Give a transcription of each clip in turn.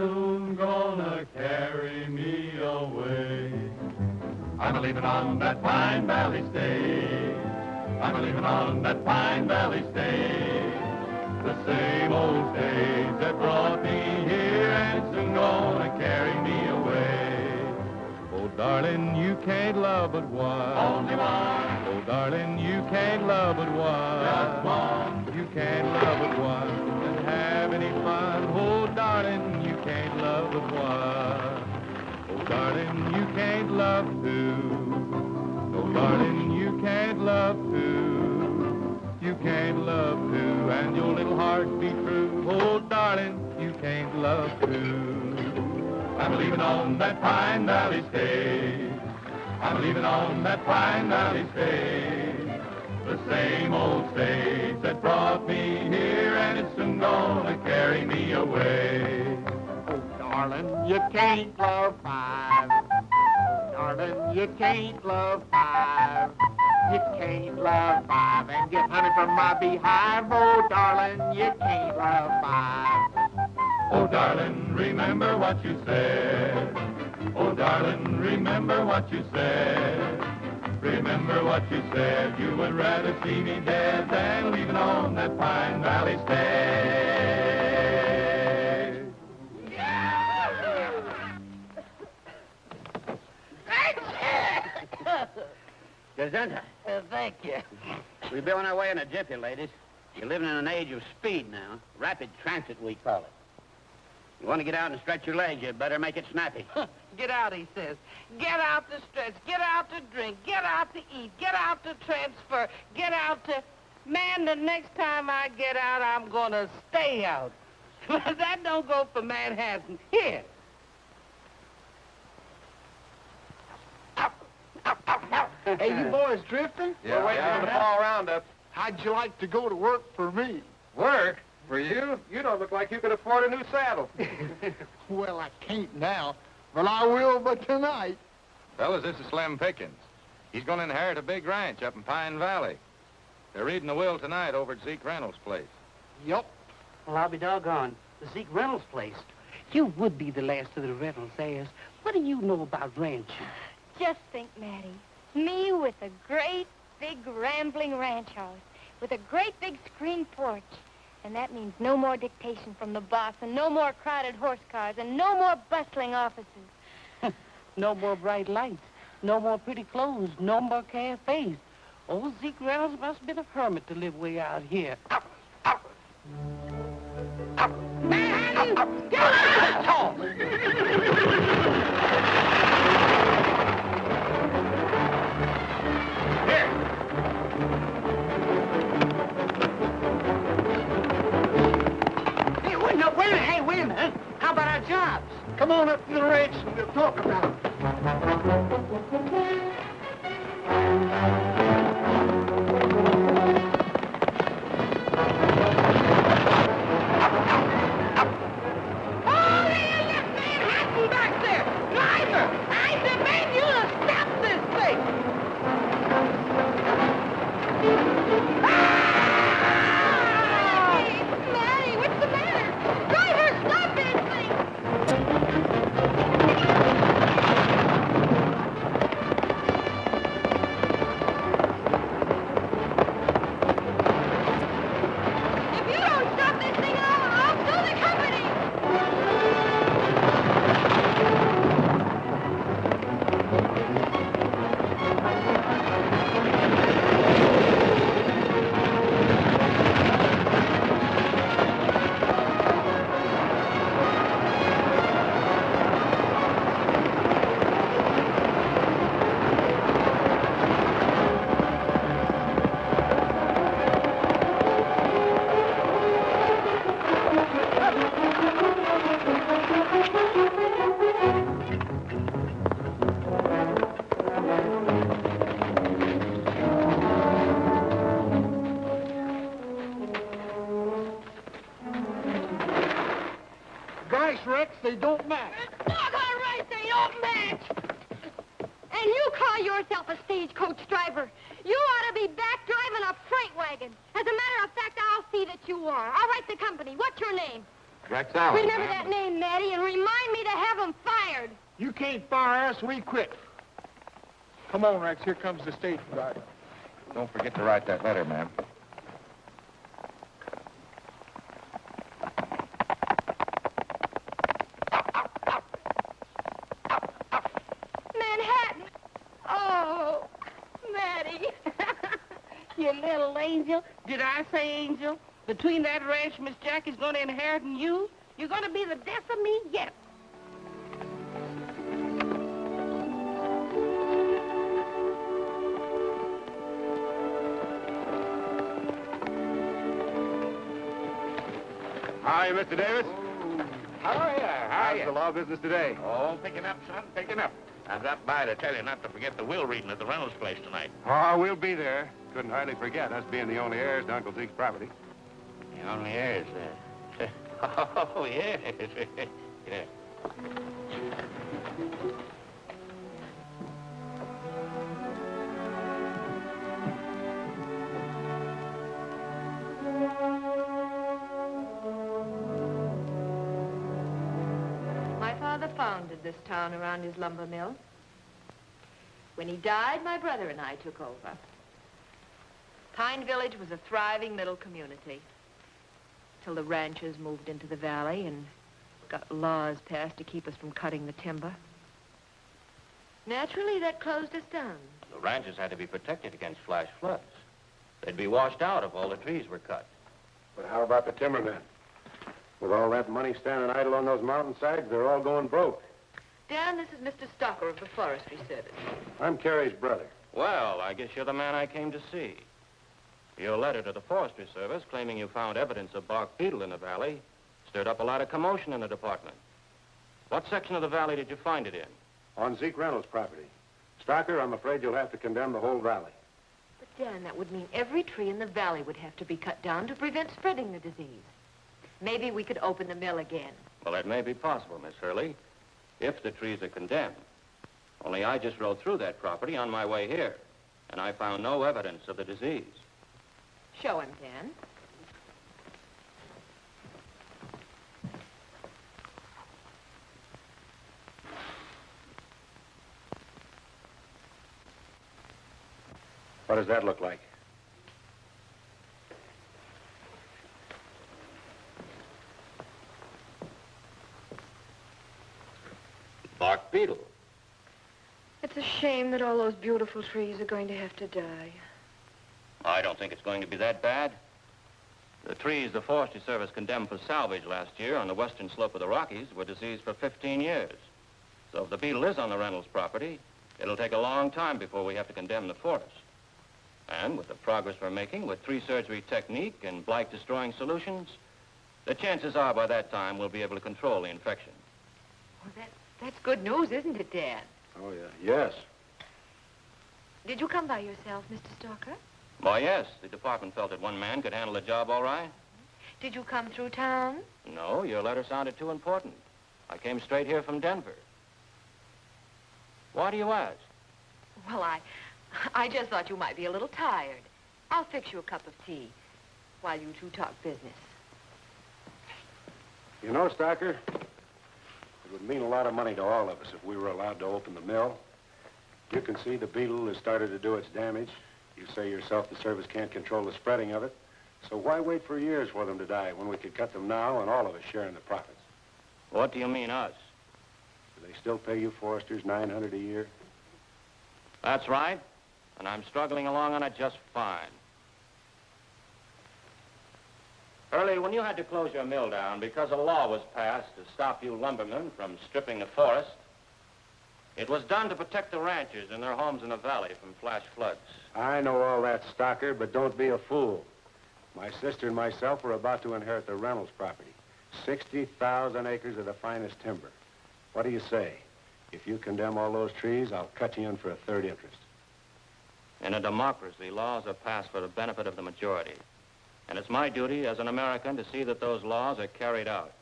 soon gonna carry me away. I'm a-leaving on that Pine Valley stage. I'm a-leaving on that Pine Valley stage. The same old stage that brought me here, and it's soon gonna carry me away. Oh, darling, you can't love but one. Only one. Oh, darling, you can't love but one. Just one. You can't love but one and have any fun. Oh, darling, you can't love but one. Oh, darling, you can't love two. Oh, darling, you can't love two. You can't love two, and your little heart be true. Oh, darling, you can't love two. I'm leaving on that Pine Valley stage. I'm leaving on that Pine Valley stage. The same old stage that brought me here, and it's soon gonna carry me away. Oh, darling, you can't love five. Darling, you can't love five. You can't love five and get honey from my beehive. Oh, darling, you can't love five. Oh, darling, remember what you said. Oh, darling, remember what you said. Remember what you said. You would rather see me dead than leaving on that Pine Valley stage. Gesundheit. Thank you. We'll be on our way in a jiffy, ladies. You're living in an age of speed now. Rapid transit, we call it. You want to get out and stretch your legs, you better make it snappy. Get out, he says. Get out to stretch. Get out to drink. Get out to eat. Get out to transfer. Get out to... Man, the next time I get out, I'm going to stay out. That don't go for Manhattan. Here. Hey, you boys drifting? Yeah, we're waiting for the fall roundup. How'd you like to go to work for me? Work? For you? You don't look like you could afford a new saddle. Well, I can't now, but I will but tonight. Fellas, this is Slim Pickens. He's going to inherit a big ranch up in Pine Valley. They're reading the will tonight over at Zeke Reynolds' place. Yup. Well, I'll be doggone. The Zeke Reynolds place. You would be the last of the Reynolds heirs. What do you know about ranching? Just think, Mattie, me with a great, big, rambling ranch house, with a great, big screen porch. And that means no more dictation from the boss, and no more crowded horse cars, and no more bustling offices. No more bright lights. No more pretty clothes. No more cafes. Old Zeke Reynolds must have been a hermit to live way out here. Man, get out of Hey, wait a minute. How about our jobs? Come on up to the ranch and we'll talk about it. Oh, there, that Manhattan back there! Driver, I demand you to stop this thing! Mattie, what's the matter? Driver, stop this thing! If you don't stop this thing, I'll sue the company! Gosh, Rex, they don't match. Doggone right they don't match! And you call yourself a stagecoach driver. You ought to be back driving a freight wagon. As a matter of fact, I'll see that you are. I'll write the company. What's your name? Rex Allen. Remember that name, Matty, and remind me to have him fired. You can't fire us, we quit. Come on, Rex, here comes the station driver. Don't forget to write that letter, ma'am. Manhattan. Oh, Matty. You little angel. Did I say angel? Between that ranch Miss Jackie's going to inherit and you, you're going to be the death of me yet. Hi, Mr. Davis. How are you? How's the law business today? Oh, picking up, son, picking up. I dropped by to tell you not to forget the will reading at the Reynolds place tonight. Oh, we'll be there. Couldn't hardly forget us being the only heirs to Uncle Zeke's property. The only heirs, Oh, yes. Yeah. My father founded this town around his lumber mill. When he died, my brother and I took over. Pine Village was a thriving middle community till the ranchers moved into the valley and got laws passed to keep us from cutting the timber. Naturally, that closed us down. The ranches had to be protected against flash floods. They'd be washed out if all the trees were cut. But how about the timbermen? With all that money standing idle on those mountainsides, they're all going broke. Dan, this is Mr. Stocker of the Forestry Service. I'm Carrie's brother. Well, I guess you're the man I came to see. Your letter to the Forestry Service claiming you found evidence of bark beetle in the valley stirred up a lot of commotion in the department. What section of the valley did you find it in? On Zeke Reynolds' property. Stocker, I'm afraid you'll have to condemn the whole valley. But, Dan, that would mean every tree in the valley would have to be cut down to prevent spreading the disease. Maybe we could open the mill again. Well, that may be possible, Miss Hurley, if the trees are condemned. Only I just rode through that property on my way here, and I found no evidence of the disease. Show him, Dan. What does that look like? Bark beetle. It's a shame that all those beautiful trees are going to have to die. I don't think it's going to be that bad. The trees the Forestry Service condemned for salvage last year on the western slope of the Rockies were diseased for 15 years. So if the beetle is on the Reynolds property, it'll take a long time before we have to condemn the forest. And with the progress we're making with tree surgery technique and blight-destroying solutions, the chances are by that time we'll be able to control the infection. Well, that's good news, isn't it, Dan? Oh, yeah. Yes. Did you come by yourself, Mr. Stalker? Why, yes. The department felt that one man could handle the job all right. Did you come through town? No, your letter sounded too important. I came straight here from Denver. Why do you ask? Well, I just thought you might be a little tired. I'll fix you a cup of tea while you two talk business. You know, Stocker, it would mean a lot of money to all of us if we were allowed to open the mill. You can see the beetle has started to do its damage. You say yourself the service can't control the spreading of it. So why wait for years for them to die when we could cut them now and all of us share in the profits? What do you mean, us? Do they still pay you foresters $900 a year? That's right. And I'm struggling along on it just fine. Early, when you had to close your mill down because a law was passed to stop you lumbermen from stripping the forest, it was done to protect the ranchers and their homes in the valley from flash floods. I know all that, Stocker, but don't be a fool. My sister and myself were about to inherit the Reynolds property. 60,000 acres of the finest timber. What do you say? If you condemn all those trees, I'll cut you in for a third interest. In a democracy, laws are passed for the benefit of the majority. And it's my duty as an American to see that those laws are carried out.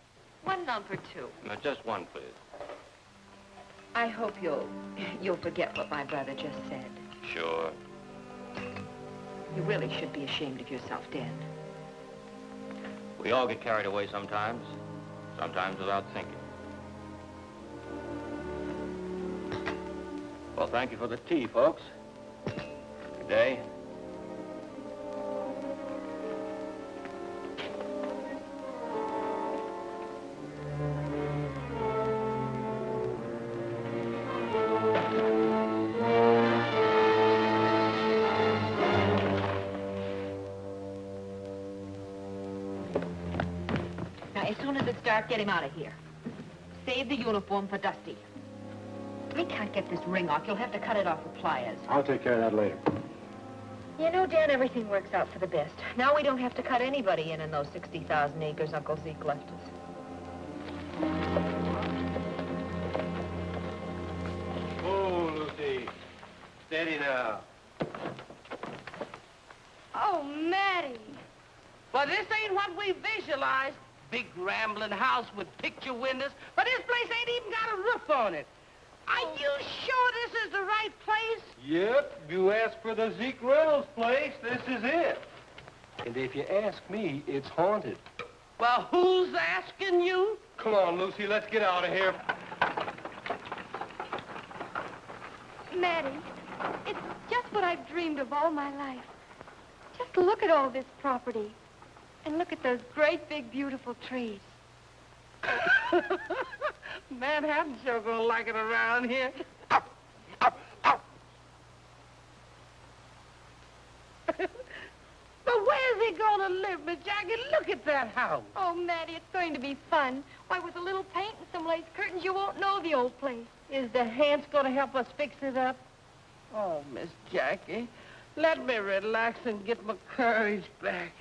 One lump or two. Just one, please. I hope you'll forget what my brother just said. Sure. You really should be ashamed of yourself, Dan. We all get carried away sometimes. sometimes without thinking. Well, thank you for the tea, folks. Good day. Now, as soon as it's dark, get him out of here. Save the uniform for Dusty. I can't get this ring off. You'll have to cut it off with pliers. I'll take care of that later. You know, Dan, everything works out for the best. Now we don't have to cut anybody in those 60,000 acres Uncle Zeke left us. Oh, Lucy. Steady now. Oh, Matty. Well, this ain't what we visualized. Big rambling house with picture windows, but this place ain't even got a roof on it. Are you sure this is the right place? Yep, you asked for the Zeke Reynolds place. This is it. And if you ask me, it's haunted. Well, who's asking you? Come on, Lucy, let's get out of here. Matty, it's just what I've dreamed of all my life. Just look at all this property. And look at those great, big, beautiful trees. Manhattan sure gonna like it around here. But where's he gonna live, Miss Jackie? Look at that house. Oh, Matty, it's going to be fun. Why, with a little paint and some lace curtains, you won't know the old place. Is the Hants gonna help us fix it up? Oh, Miss Jackie, let me relax and get my courage back.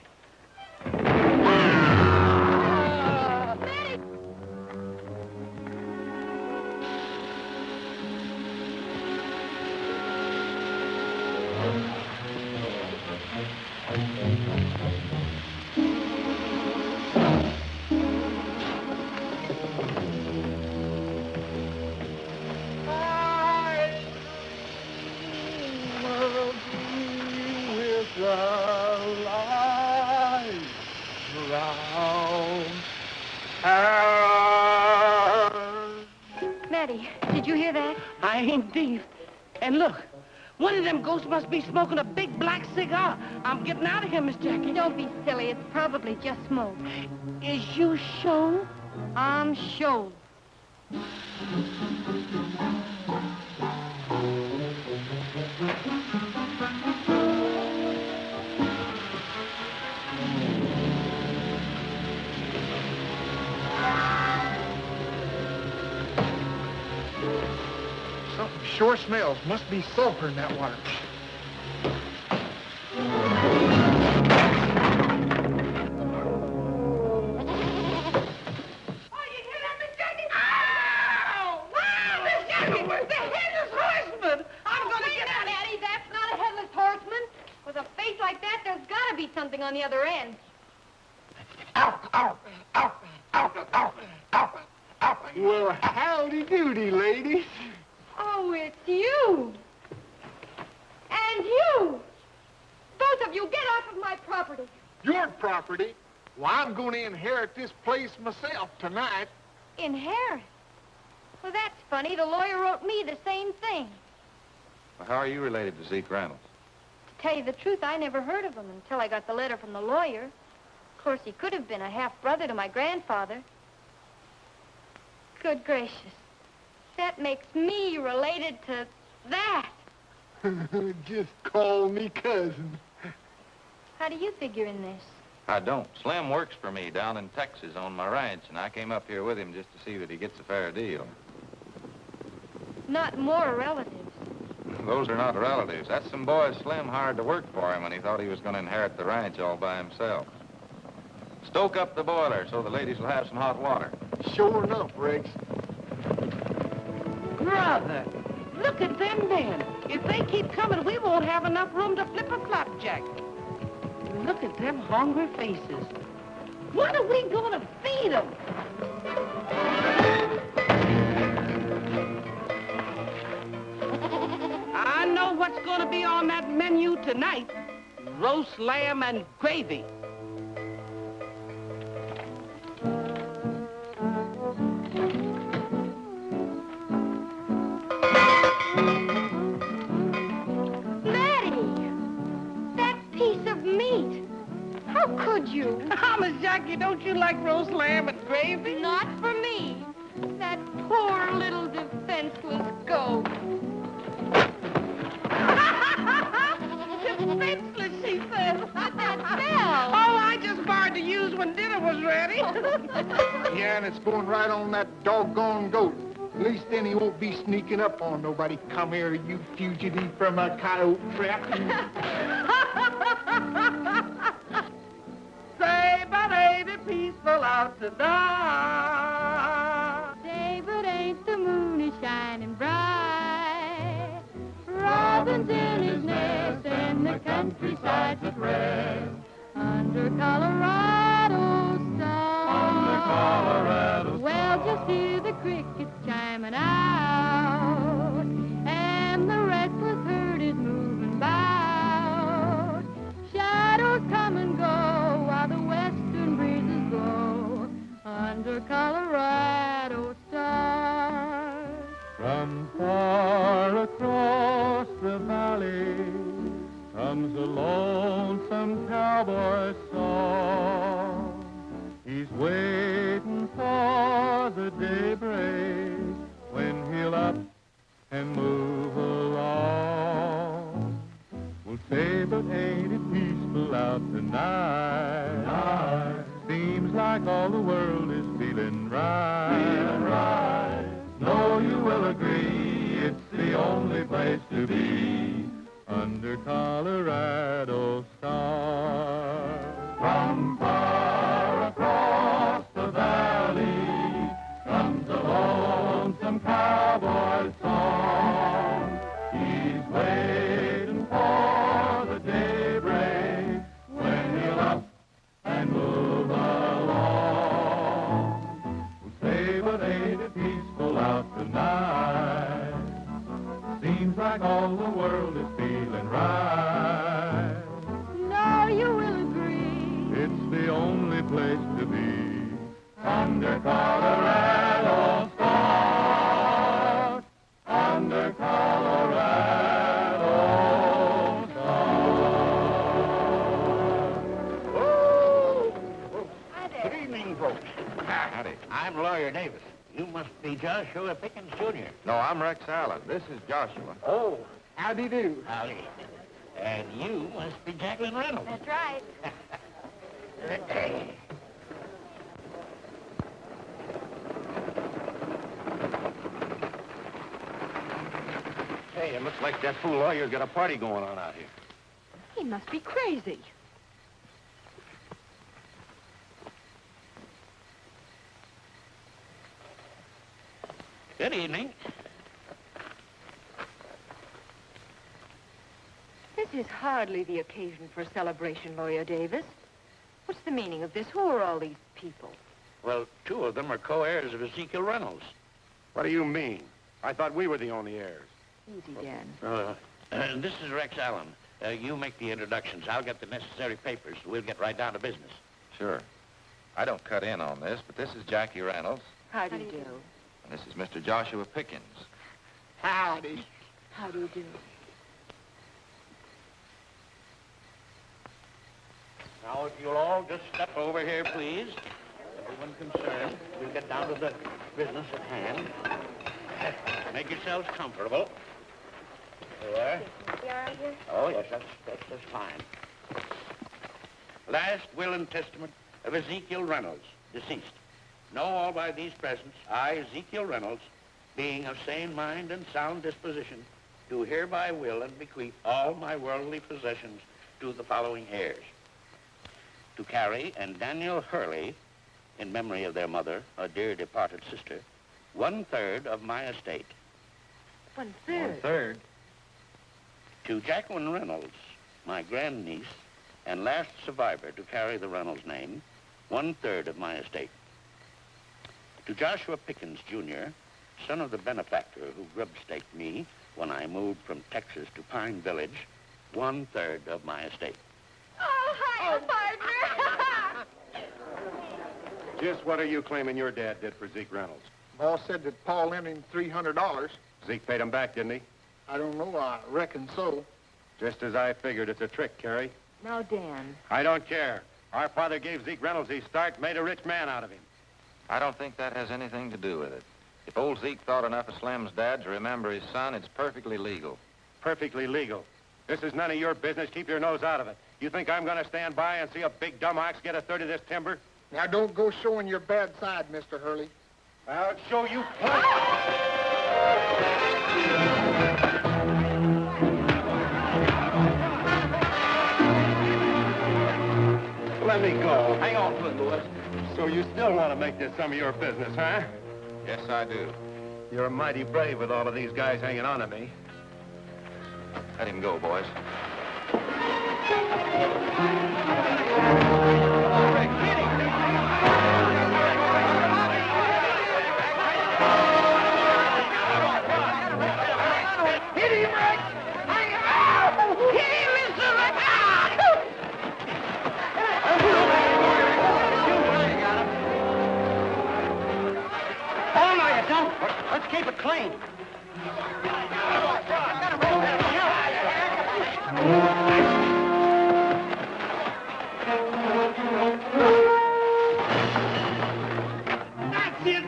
Matty, did you hear that? I ain't deaf. And look, one of them ghosts must be smoking a big black cigar. I'm getting out of here, Miss Jackie. Don't be silly. It's probably just smoke. Is you sure? I'm sure. Something sure smells. Must be sulfur in that water. Something on the other end. Well, howdy doody, ladies. Oh, it's you. And you. Both of you, get off of my property. Your property? Well, I'm going to inherit this place myself tonight. Inherit? Well, that's funny. The lawyer wrote me the same thing. Well, how are you related to Zeke Reynolds? To tell you the truth, I never heard of him until I got the letter from the lawyer. Of course, he could have been a half-brother to my grandfather. Good gracious. That makes me related to that. Just call me cousin. How do you figure in this? I don't. Slim works for me down in Texas on my ranch, and I came up here with him just to see that he gets a fair deal. Not more relatives. Those are not relatives. That's some boy Slim hired to work for him when he thought he was going to inherit the ranch all by himself. Stoke up the boiler so the ladies will have some hot water. Sure enough, Rex. Brother, look at them then. If they keep coming, we won't have enough room to flip a flapjack. Look at them hungry faces. What are we going to feed them? I know what's going to be on that menu tonight. Roast lamb and gravy. Jackie, don't you like roast lamb and gravy? Not for me. That poor little defenseless goat. Defenseless, she says. But that bell. Oh, I just borrowed to use when dinner was ready. Yeah, and it's going right on that doggone goat. At least then he won't be sneaking up on nobody. Come here, you fugitive from a coyote trap. Say, but ain't it peaceful out tonight? Say, but ain't the moon is shining bright? Robin's in his nest and the countryside's at rest. Under Colorado stars. Under Colorado stars. Well, just hear the crickets chiming out, and the restless herd is moving about. Shadows come and go while the western breezes blow. Under Colorado stars. From far across the valley comes a lonesome cowboy song. He's waiting for the daybreak when he'll up and move along. We'll say, but ain't it peaceful out tonight? Seems like all the world is feeling right. Feeling right. No, you will agree, it's the only place to be under Colorado stars. From far across the valley comes a lonesome cowboy song. He's waiting for the daybreak when he'll up and move along. We'll say, but ain't it peaceful out tonight? Seems like all the world is feeling right. No, you will agree. It's the only place to be under Colorado stars. Under Colorado stars. Hi there. Good evening, folks. Howdy. I'm Lawyer Davis. You must be Joshua Pickens, Jr. No, I'm Rex Allen. This is Joshua. Oh, Howdy do. howdy. And you must be Jacqueline Reynolds. That's right. Hey, it looks like that fool lawyer's got a party going on out here. He must be crazy. Good evening. This is hardly the occasion for celebration, Lawyer Davis. What's the meaning of this? Who are all these people? Well, two of them are co-heirs of Ezekiel Reynolds. What do you mean? I thought we were the only heirs. Easy, Dan. This is Rex Allen. You make the introductions. I'll get the necessary papers. We'll get right down to business. Sure. I don't cut in on this, but this is Jackie Reynolds, How do you do? and this is Mr. Joshua Pickens. Howdy. How do you do? Now, if you'll all just step over here, please. Everyone concerned. We'll get down to the business at hand. Make yourselves comfortable. There you are. Oh, yes, that's fine. Last will and testament of Ezekiel Reynolds, deceased. Know all by these presents, I, Ezekiel Reynolds, being of sane mind and sound disposition, do hereby will and bequeath all my worldly possessions to the following heirs. To Carrie and Daniel Hurley, in memory of their mother, a dear departed sister, 1/3 of my estate. 1/3. 1/3. To Jacqueline Reynolds, my grandniece, and last survivor to carry the Reynolds name, 1/3 of my estate. To Joshua Pickens, Jr., son of the benefactor who grub-staked me when I moved from Texas to Pine Village, 1/3 of my estate. Oh, hi, partner. Just what are you claiming your dad did for Zeke Reynolds? Boss said that Paul lent him $300. Zeke paid him back, didn't he? I don't know. I reckon so. Just as I figured. It's a trick, Carrie. Now, Dan, I don't care. Our father gave Zeke Reynolds his start, made a rich man out of him. I don't think that has anything to do with it. If old Zeke thought enough of Slim's dad to remember his son, it's perfectly legal. Perfectly legal. This is none of your business. Keep your nose out of it. You think I'm going to stand by and see a big dumb ox get a third of this timber? Now, don't go showing your bad side, Mr. Hurley. I'll show you Let me go. Hang on to it, boys. So you still want to make this some of your business, huh? Yes, I do. You're mighty brave with all of these guys hanging on to me. Let him go, boys. Hit him, Rex! Hit him, Mr. Rex! Oh, no, you don't. Let's keep it clean. That's it!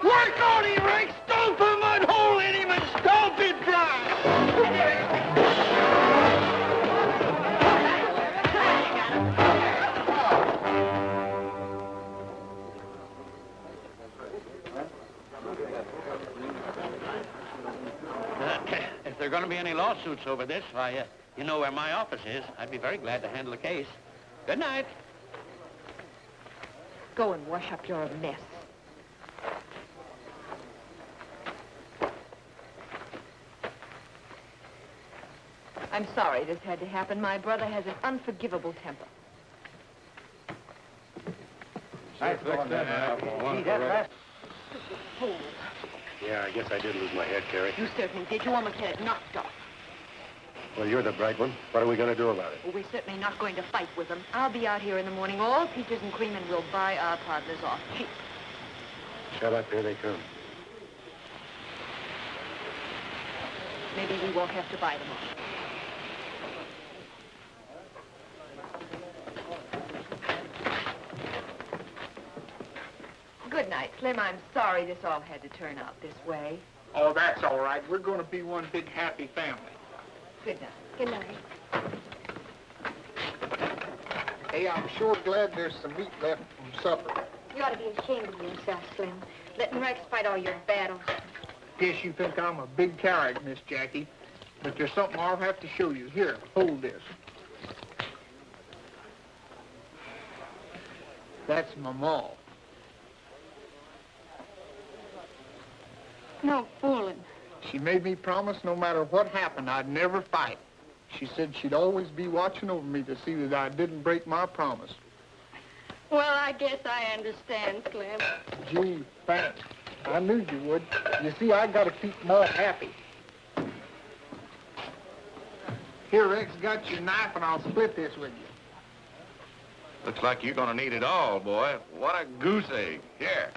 Work on him, Rex! Stomp a mud hole in him and stomp it dry! If there are going to be any lawsuits over this, why, you know where my office is. I'd be very glad to handle the case. Good night. Go and wash up your mess. I'm sorry this had to happen. My brother has an unforgivable temper. Fool. Yeah, I guess I did lose my head, Carrie. You certainly did. You almost had it knocked off. Well, you're the bright one. What are we going to do about it? Well, we're certainly not going to fight with them. I'll be out here in the morning, all peaches and cream, and we'll buy our partners off cheap. Shut up. Here they come. Maybe we won't have to buy them off. Good night, Slim. I'm sorry this all had to turn out this way. Oh, that's all right. We're going to be one big happy family. Good night. Good night. Hey, I'm sure glad there's some meat left from supper. You ought to be ashamed of yourself, Slim. Letting Rex fight all your battles. Guess you think I'm a big coward, Miss Jackie. But there's something I'll have to show you. Here, hold this. That's my ma. No fooling. She made me promise no matter what happened, I'd never fight. She said she'd always be watching over me to see that I didn't break my promise. Well, I guess I understand, Slim. Gee, thanks. I knew you would. You see, I gotta keep Ma happy. Here, Rex, got your knife, and I'll split this with you. Looks like you're going to need it all, boy. What a goose egg. Here.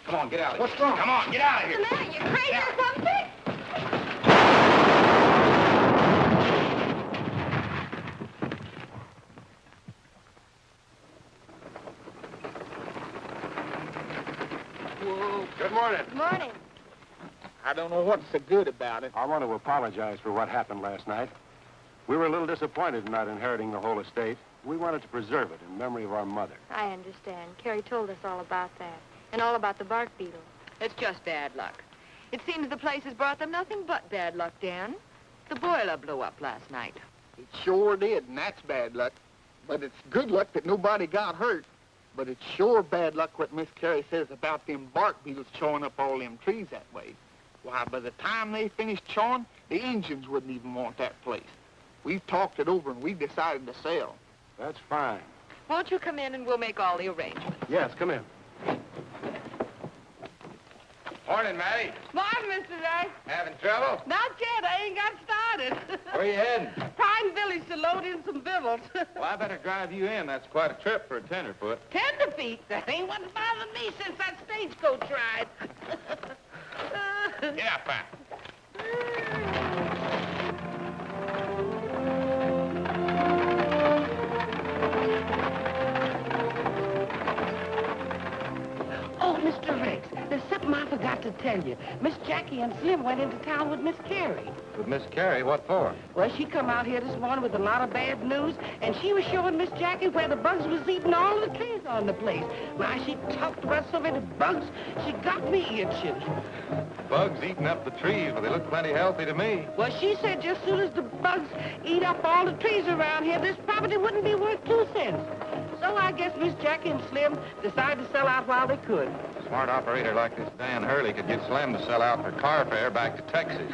Come on, get out of here. What's wrong? Come on, get out of here. What's the matter? You crazy or something? Whoa. Good morning. Good morning. I don't know what's so good about it. I want to apologize for what happened last night. We were a little disappointed in not inheriting the whole estate. We wanted to preserve it in memory of our mother. I understand. Carrie told us all about that. And all about the bark beetle. It's just bad luck. It seems the place has brought them nothing but bad luck, Dan. The boiler blew up last night. It sure did, and that's bad luck. But it's good luck that nobody got hurt. But it's sure bad luck what Miss Carrie says about them bark beetles chawing up all them trees that way. Why, by the time they finished chawing, the Indians wouldn't even want that place. We've talked it over, and we've decided to sell. That's fine. Won't you come in and we'll make all the arrangements? Yes, come in. Morning, Matty. Morning, Mr. Ray. Having trouble? Not yet. I ain't got started. Where you heading? Pine Village to load in some victuals. Well, I better drive you in. That's quite a trip for a tenderfoot. Tenderfeet. That ain't what's bothered me since that stagecoach ride. Get up, Pat. Oh, Mr. Rex, there's something I forgot to tell you. Miss Jackie and Slim went into town with Miss Carrie. With Miss Carrie, what for? Well, she come out here this morning with a lot of bad news, and she was showing Miss Jackie where the bugs was eating all the trees on the place. Now, she talked about so many bugs, she got me itching. Bugs eating up the trees, but they look plenty healthy to me. Well, she said just soon as the bugs eat up all the trees around here, this property wouldn't be worth 2 cents. So I guess Miss Jackie and Slim decided to sell out while they could. A smart operator like this Dan Hurley could get Slim to sell out for car fare back to Texas.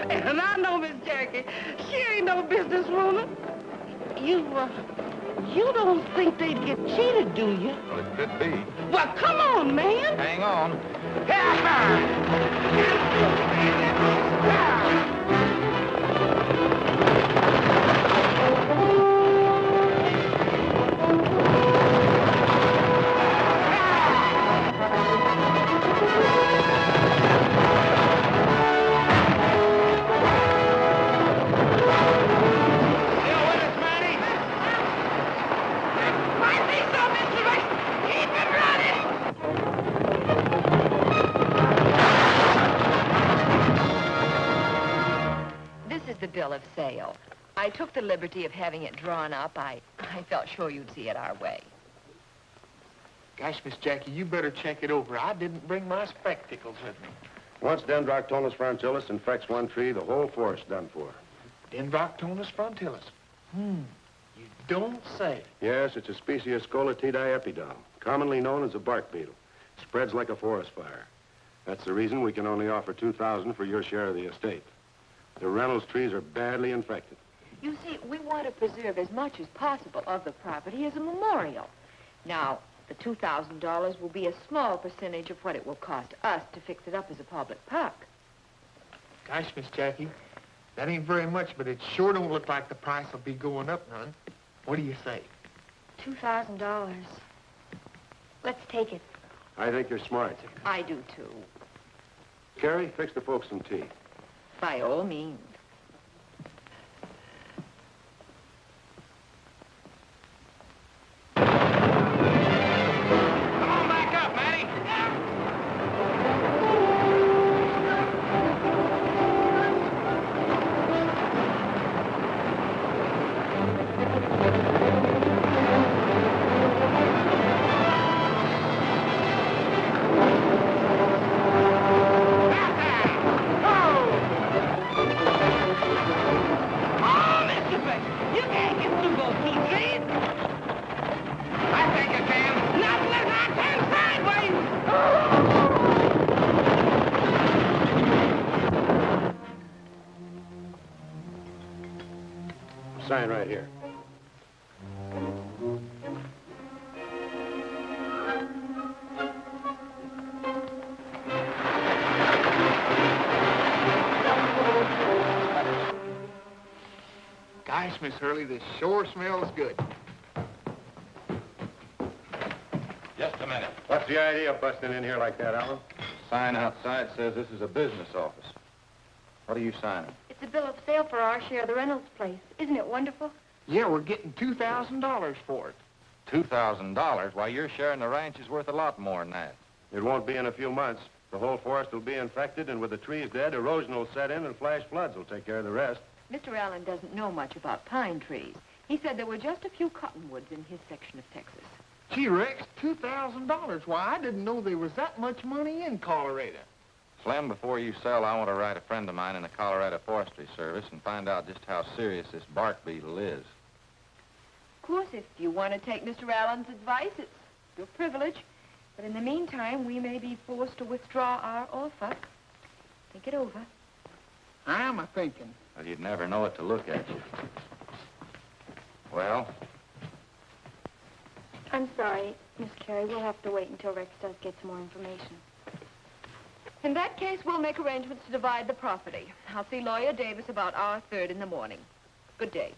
And I know Miss Jackie, she ain't no businesswoman. You don't think they'd get cheated, do you? Well, it could be. Well, come on, man. Hang on. The bill of sale. I took the liberty of having it drawn up. I felt sure you'd see it our way. Gosh, Miss Jackie, you better check it over. I didn't bring my spectacles with me. Once Dendroctonus frontilis infects one tree, the whole forest done for. Dendroctonus frontilis. You don't say. Yes, it's a species of Scolatidae commonly known as a bark beetle. Spreads like a forest fire. That's the reason we can only offer $2,000 for your share of the estate. The Reynolds trees are badly infected. You see, we want to preserve as much as possible of the property as a memorial. Now, the $2,000 will be a small percentage of what it will cost us to fix it up as a public park. Gosh, Miss Jackie, that ain't very much, but it sure don't look like the price will be going up none. What do you say? $2,000. Let's take it. I think you're smart. I do, too. Carrie, fix the folks some tea. By all means. Come on back up, Matty. Sign right here. Gosh, Miss Hurley, this sure smells good. Just a minute. What's the idea of busting in here like that, Alan? Sign outside says this is a business office. What are you signing? It's a bill of sale for our share of the Reynolds place. Isn't it wonderful? Yeah, we're getting $2,000 for it. $2,000? Why, your share in the ranch is worth a lot more than that. It won't be in a few months. The whole forest will be infected, and with the trees dead, erosion will set in, and flash floods will take care of the rest. Mr. Allen doesn't know much about pine trees. He said there were just a few cottonwoods in his section of Texas. Gee, Rex, $2,000. Why, I didn't know there was that much money in Colorado. Slim, before you sell, I want to write a friend of mine in the Colorado Forestry Service and find out just how serious this bark beetle is. Of course, if you want to take Mr. Allen's advice, it's your privilege. But in the meantime, we may be forced to withdraw our offer. Think it over. I'm a-thinking. Well, you'd never know it to look at you. Well? I'm sorry, Miss Carrie. We'll have to wait until Rex does get some more information. In that case, we'll make arrangements to divide the property. I'll see Lawyer Davis about our third in the morning. Good day.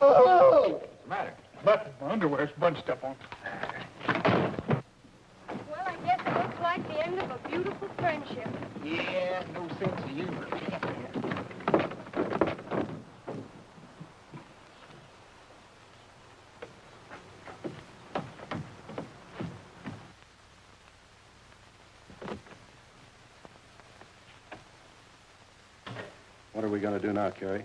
Oh! What's the matter? Nothing. My underwear's bunched up on. end of a beautiful friendship. Yeah, no sense of humor. What are we going to do now, Carrie?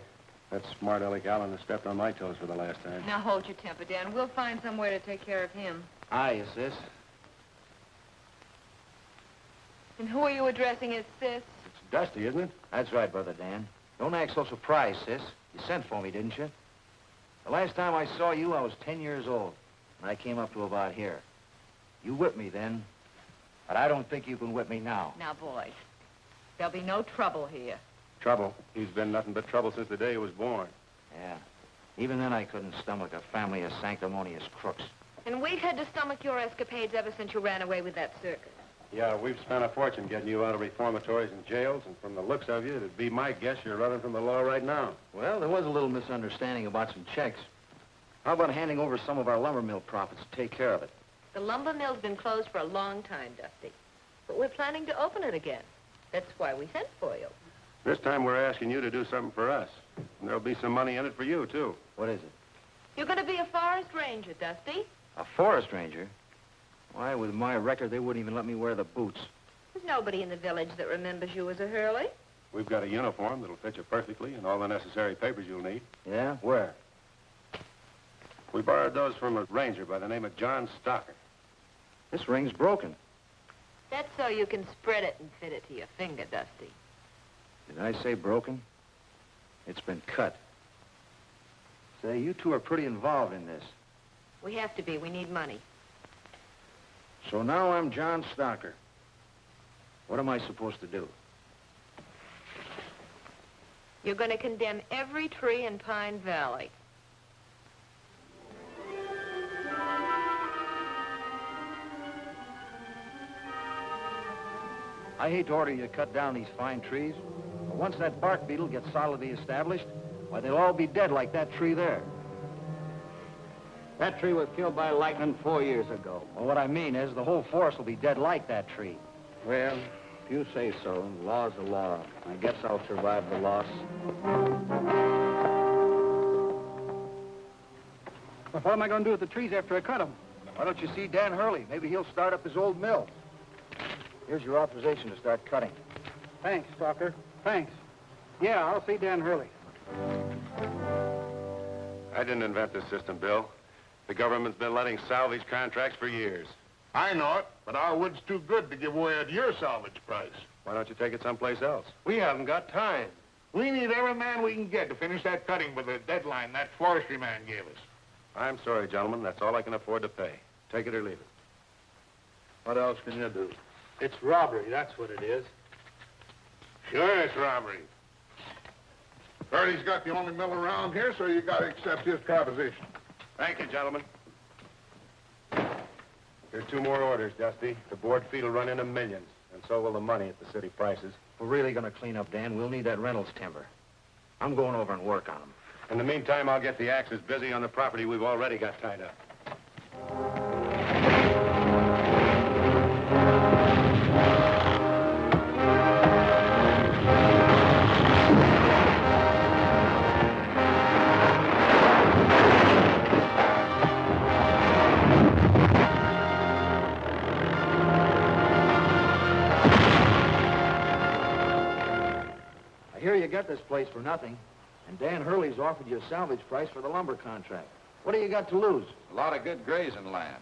That smart aleck Allen has stepped on my toes for the last time. Now hold your temper, Dan. We'll find some way to take care of him. Aye, sis. And who are you addressing as sis? It's Dusty, isn't it? That's right, Brother Dan. Don't act so surprised, sis. You sent for me, didn't you? The last time I saw you, I was 10 years old, and I came up to about here. You whipped me then, but I don't think you can whip me now. Now, boys, there'll be no trouble here. Trouble. He's been nothing but trouble since the day he was born. Yeah. Even then, I couldn't stomach a family of sanctimonious crooks. And we've had to stomach your escapades ever since you ran away with that circus. Yeah, we've spent a fortune getting you out of reformatories and jails, and from the looks of you, it'd be my guess you're running from the law right now. Well, there was a little misunderstanding about some checks. How about handing over some of our lumber mill profits to take care of it? The lumber mill's been closed for a long time, Dusty. But we're planning to open it again. That's why we sent for you. This time we're asking you to do something for us. And there'll be some money in it for you, too. What is it? You're going to be a forest ranger, Dusty. A forest ranger? Why, with my record, they wouldn't even let me wear the boots. There's nobody in the village that remembers you as a Hurley. We've got a uniform that'll fit you perfectly and all the necessary papers you'll need. Yeah? Where? We borrowed those from a ranger by the name of John Stocker. This ring's broken. That's so you can spread it and fit it to your finger, Dusty. Did I say broken? It's been cut. Say, you two are pretty involved in this. We have to be. We need money. So now I'm John Stocker. What am I supposed to do? You're going to condemn every tree in Pine Valley. I hate to order you to cut down these fine trees, but once that bark beetle gets solidly established, why, they'll all be dead like that tree there. That tree was killed by lightning 4 years ago. Well, what I mean is the whole forest will be dead like that tree. Well, if you say so, law's the law. I guess I'll survive the loss. Well, what am I going to do with the trees after I cut them? Why don't you see Dan Hurley? Maybe he'll start up his old mill. Here's your authorization to start cutting. Thanks, Stalker. Thanks. Yeah, I'll see Dan Hurley. I didn't invent this system, Bill. The government's been letting salvage contracts for years. I know it, but our wood's too good to give away at your salvage price. Why don't you take it someplace else? We haven't got time. We need every man we can get to finish that cutting by the deadline that forestry man gave us. I'm sorry, gentlemen. That's all I can afford to pay. Take it or leave it. What else can you do? It's robbery, that's what it is. Sure, it's robbery. Hurley's got the only mill around here, so you gotta accept his proposition. Thank you, gentlemen. Here are 2 more orders, Dusty. The board fee will run into millions, and so will the money at the city prices. If we're really going to clean up, Dan, we'll need that Reynolds timber. I'm going over and work on them. In the meantime, I'll get the axes busy on the property we've already got tied up. I hear you got this place for nothing, and Dan Hurley's offered you a salvage price for the lumber contract. What do you got to lose? A lot of good grazing land.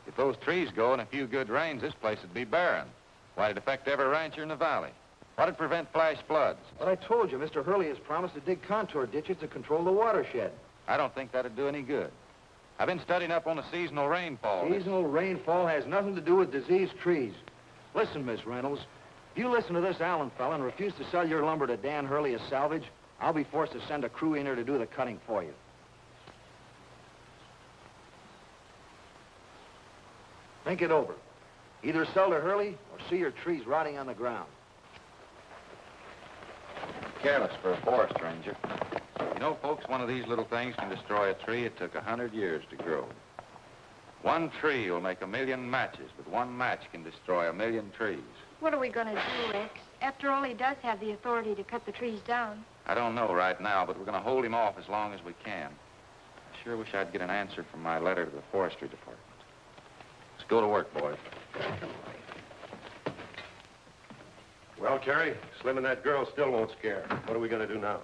If those trees go and a few good rains, this place would be barren. Why, it'd affect every rancher in the valley. What'd prevent flash floods? But I told you, Mr. Hurley has promised to dig contour ditches to control the watershed. I don't think that'd do any good. I've been studying up on the seasonal rainfall. Seasonal rainfall has nothing to do with diseased trees. Listen, Miss Reynolds, if you listen to this Allen fella and refuse to sell your lumber to Dan Hurley as salvage, I'll be forced to send a crew in here to do the cutting for you. Think it over. Either sell to Hurley or see your trees rotting on the ground. Careless for a forest ranger. You know, folks, one of these little things can destroy a tree it took 100 years to grow. One tree will make 1,000,000 matches, but one match can destroy 1,000,000 trees. What are we going to do, Rex? After all, he does have the authority to cut the trees down. I don't know right now, but we're going to hold him off as long as we can. I sure wish I'd get an answer from my letter to the forestry department. Let's go to work, boys. Well, Terry, Slim and that girl still won't scare. What are we going to do now?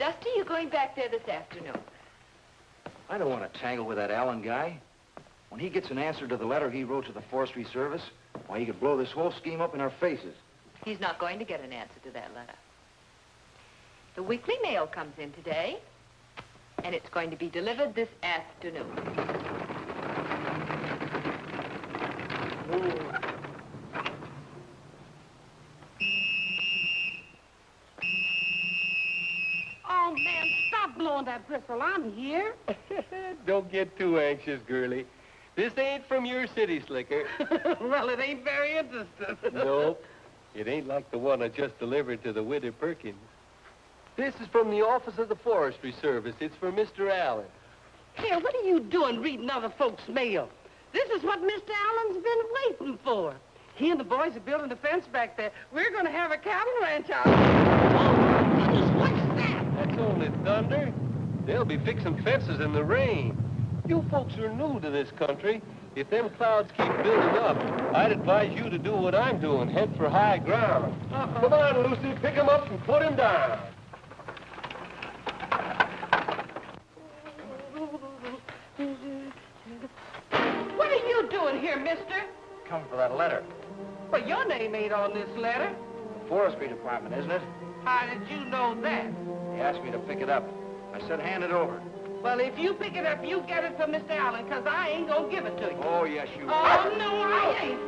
Dusty, you going back there this afternoon? I don't want to tangle with that Allen guy. When he gets an answer to the letter he wrote to the Forestry Service, why, he could blow this whole scheme up in our faces. He's not going to get an answer to that letter. The weekly mail comes in today, and it's going to be delivered this afternoon. Oh, man, stop blowing that whistle. I'm here. Don't get too anxious, girlie. This ain't from your city slicker. Well, it ain't very interesting. Nope. It ain't like the one I just delivered to the widow Perkins. This is from the Office of the Forestry Service. It's for Mr. Allen. Here, what are you doing reading other folks' mail? This is what Mr. Allen's been waiting for. He and the boys are building a fence back there. We're going to have a cattle ranch out. Oh, goodness, what's that? That's only thunder. They'll be fixing fences in the rain. You folks are new to this country. If them clouds keep building up, I'd advise you to do what I'm doing, head for high ground. Come on, Lucy, pick him up and put him down. What are you doing here, mister? Come for that letter. Well, your name ain't on this letter. The Forestry Department, isn't it? How did you know that? They asked me to pick it up. I said hand it over. Well, if you pick it up, you get it from Mr. Allen, because I ain't going to give it to you. Oh, yes, you will. Oh, no, I ain't.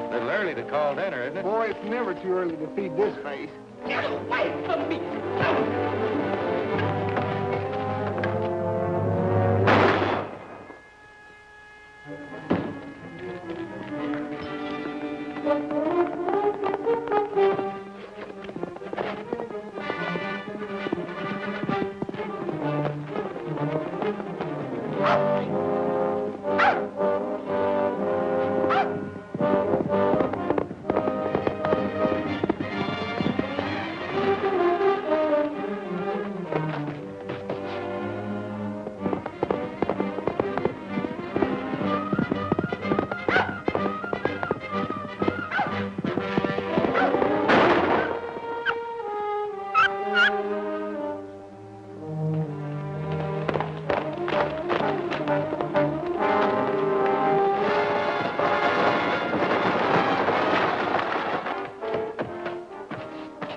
A little early to call dinner, isn't it? Boy, it's never too early to feed this face. Get away from me.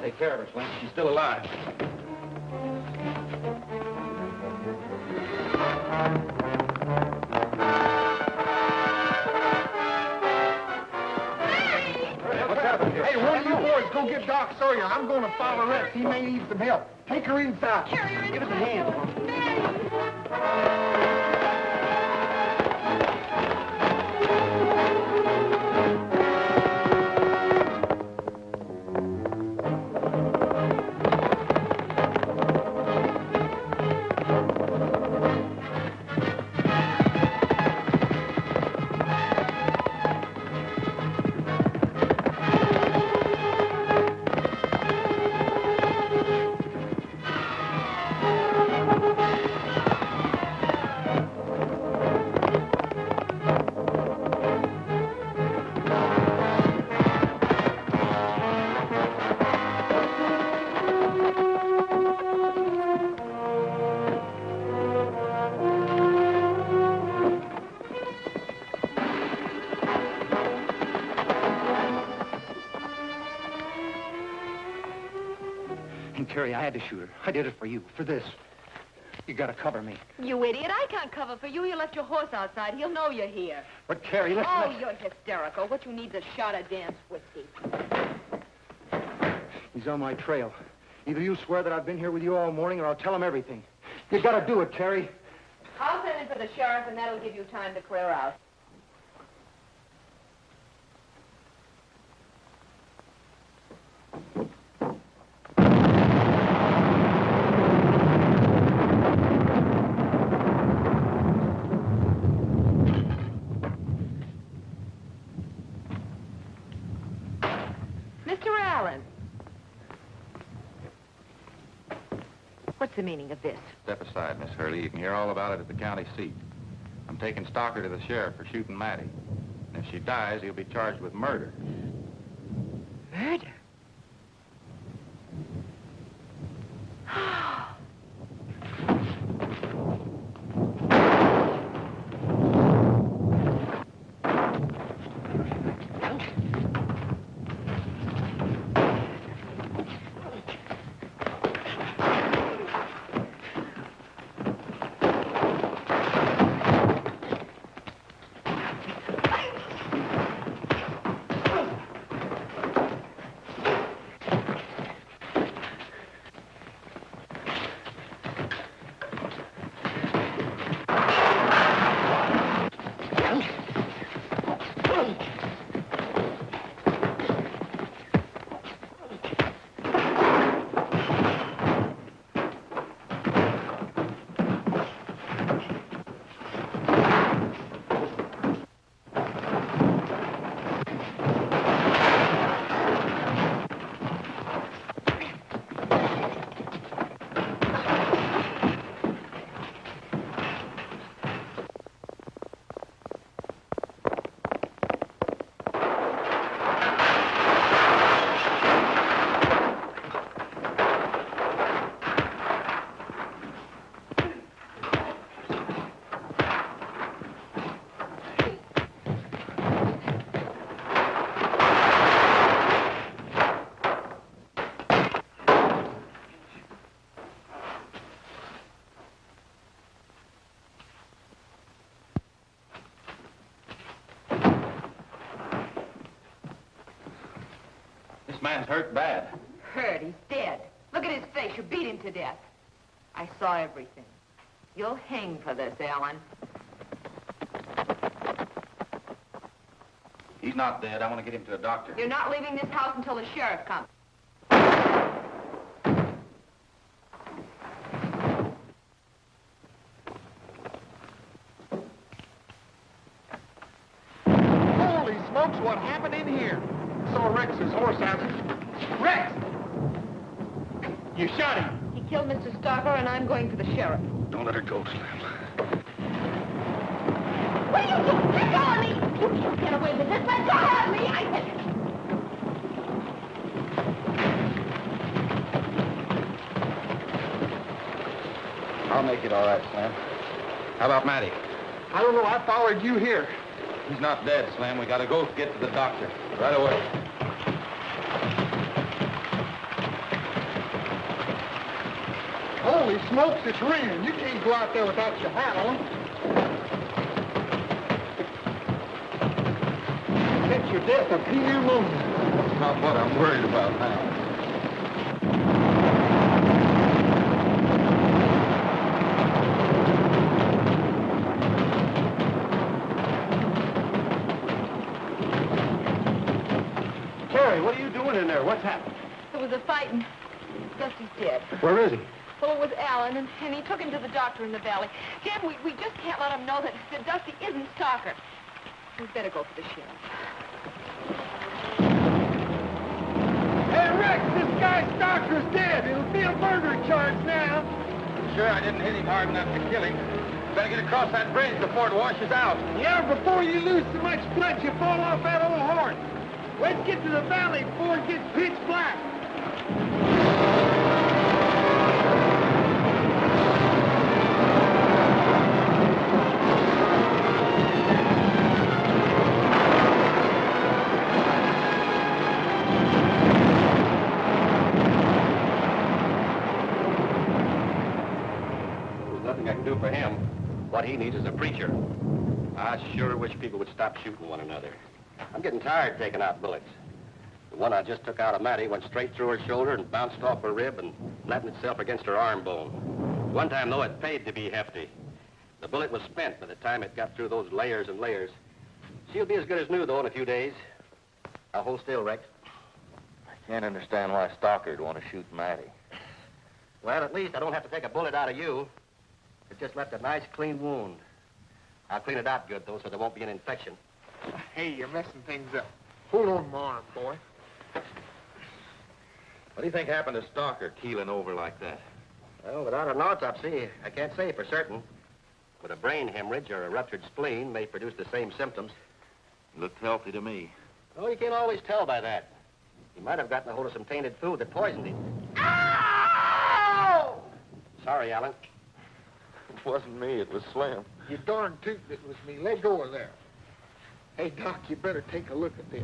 Take care of her, Slim. She's still alive. What's happened here? Hey, one of you boys go get Doc Sawyer. I'm going to follow Rex. He may need some help. Take her inside. Give us a hand. And, Terry, I had to shoot her. I did it for you, for this. You gotta cover me. You idiot, I can't cover for you. You left your horse outside. He'll know you're here. But, Terry, listen. Oh, you're hysterical. What you need's a shot of Dan's whiskey. He's on my trail. Either you swear that I've been here with you all morning, or I'll tell him everything. You gotta do it, Terry. I'll send in for the sheriff, and that'll give you time to clear out. Alan! What's the meaning of this? Step aside, Miss Hurley. You can hear all about it at the county seat. I'm taking Stalker to the sheriff for shooting Mattie. And if she dies, he'll be charged with murder. Murder? This man's hurt bad. Hurt? He's dead. Look at his face. You beat him to death. I saw everything. You'll hang for this, Alan. He's not dead. I want to get him to a doctor. You're not leaving this house until the sheriff comes. Holy smokes, what happened in here? Saw Rex's horse out. Rex! You shot him. He killed Mr. Stalker, and I'm going for the sheriff. Don't let her go, Slim. What are you doing? Let go of me! You can't get away with this. Let go of me! I said... I'll make it all right, Slim. How about Mattie? I don't know. I followed you here. He's not dead, Slim. We gotta go get to the doctor. Right away. Holy smokes, it's raining. You can't go out there without your hat on. Catch your death of pneumonia. That's not what I'm worried about now. Terry, what are you doing in there? What's happened? There was a fight, and Dusty's dead. Where is he? Well, it was Alan, and he took him to the doctor in the valley. Jen, we just can't let him know that Dusty isn't Stalker. We'd better go for the sheriff. Hey, Rex, this guy Stalker's dead. It'll be a murder charge now. Sure, I didn't hit him hard enough to kill him. Better get across that bridge before it washes out. Yeah, before you lose so much blood, you fall off that old horse. Let's get to the valley before it gets pitch black. There's nothing I can do for him. What he needs is a preacher. I sure wish people would stop shooting one another. I'm getting tired taking out bullets. The one I just took out of Mattie went straight through her shoulder and bounced off her rib and flattened itself against her arm bone. One time, though, it paid to be hefty. The bullet was spent by the time it got through those layers and layers. She'll be as good as new, though, in a few days. Now, hold still, Rex. I can't understand why Stalker'd want to shoot Mattie. Well, at least I don't have to take a bullet out of you. It just left a nice, clean wound. I'll clean it out good, though, so there won't be an infection. Hey, you're messing things up. Hold on my arm, boy. What do you think happened to Stalker keeling over like that? Well, without an autopsy, I can't say for certain. But a brain hemorrhage or a ruptured spleen may produce the same symptoms. He looked healthy to me. Oh, you can't always tell by that. He might have gotten a hold of some tainted food that poisoned him. Ow! Sorry, Alan. It wasn't me, it was Slim. You darn tootin' it was me. Let go of there. Hey, Doc, you better take a look at this.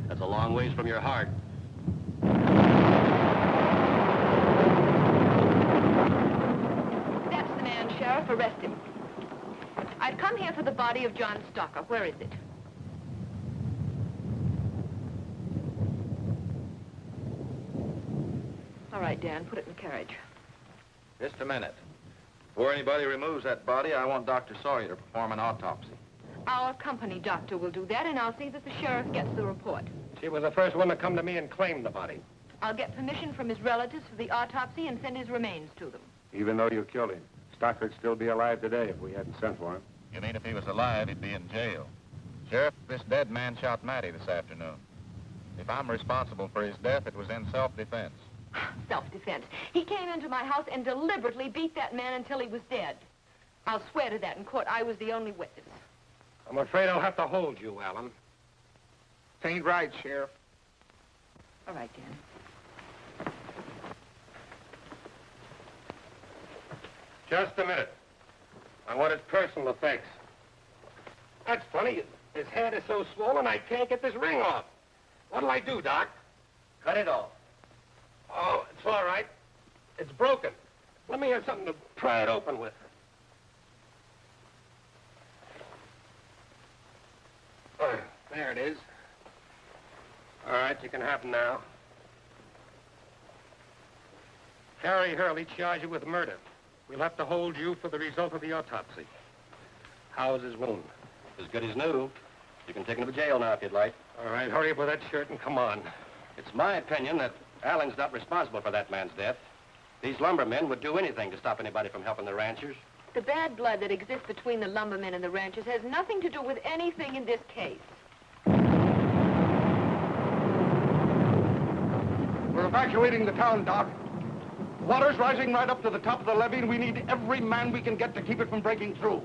That's a long ways from your heart. That's the man, Sheriff. Arrest him. I've come here for the body of John Stalker. Where is it? All right, Dan, put it in the carriage. Just a minute. Before anybody removes that body, I want Dr. Sawyer to perform an autopsy. Our company doctor will do that, and I'll see that the sheriff gets the report. She was the first one to come to me and claim the body. I'll get permission from his relatives for the autopsy and send his remains to them. Even though you killed him, Stocker'd still be alive today if we hadn't sent for him. You mean if he was alive, he'd be in jail? Sheriff, this dead man shot Matty this afternoon. If I'm responsible for his death, it was in self-defense. Self-defense. He came into my house and deliberately beat that man until he was dead. I'll swear to that in court. I was the only witness. I'm afraid I'll have to hold you, Alan. This ain't right, Sheriff. All right, Dan. Just a minute. I want his personal effects. That's funny. His head is so swollen I can't get this ring off. What'll I do, Doc? Cut it off. Oh, it's all right. It's broken. Let me have something to pry it open with. There it is. All right, you can have him now. Harry Hurley charged you with murder. We'll have to hold you for the result of the autopsy. How's his wound? As good as new. You can take him to jail now if you'd like. All right, hurry up with that shirt and come on. It's my opinion that Alan's not responsible for that man's death. These lumbermen would do anything to stop anybody from helping the ranchers. The bad blood that exists between the lumbermen and the ranchers has nothing to do with anything in this case. We're evacuating the town, Doc. Water's rising right up to the top of the levee, and we need every man we can get to keep it from breaking through.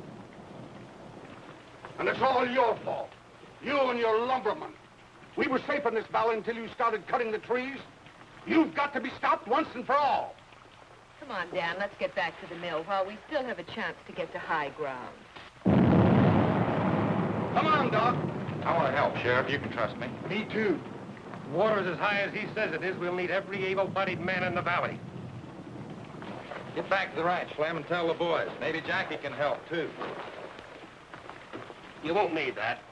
And it's all your fault. You and your lumbermen. We were safe in this valley until you started cutting the trees. You've got to be stopped once and for all. Come on, Dan, let's get back to the mill while we still have a chance to get to high ground. Come on, Doc. I want to help, Sheriff. You can trust me. Me too. Water's as high as he says it is. We'll need every able-bodied man in the valley. Get back to the ranch, Slim, and tell the boys. Maybe Jackie can help, too. You won't need that.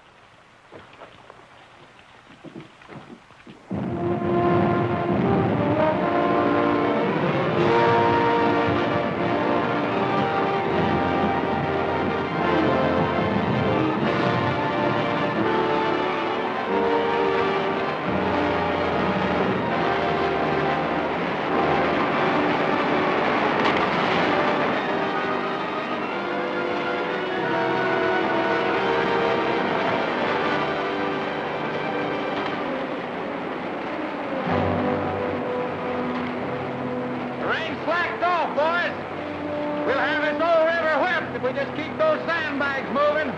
We just keep those sandbags moving.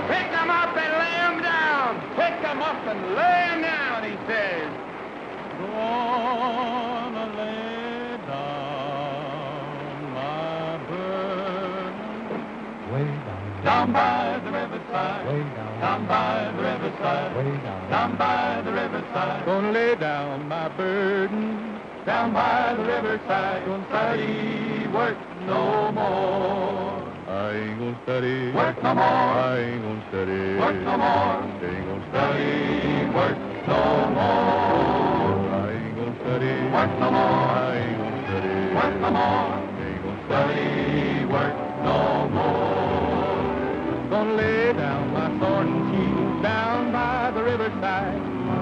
Pick them up and lay them down. Pick them up and lay them down, he says. Gonna lay down my burden way down by the riverside, way down by the riverside, way down by the riverside. Gonna lay down my burden down by the riverside. Gonna study work no more. I ain't gonna study work no more. I ain't gonna study work no more. Ain't gonna study work no more. I ain't gonna study work no more. I ain't gonna study work no more. Ain't gonna study work no more. Gonna lay down my sword and shield down by the riverside,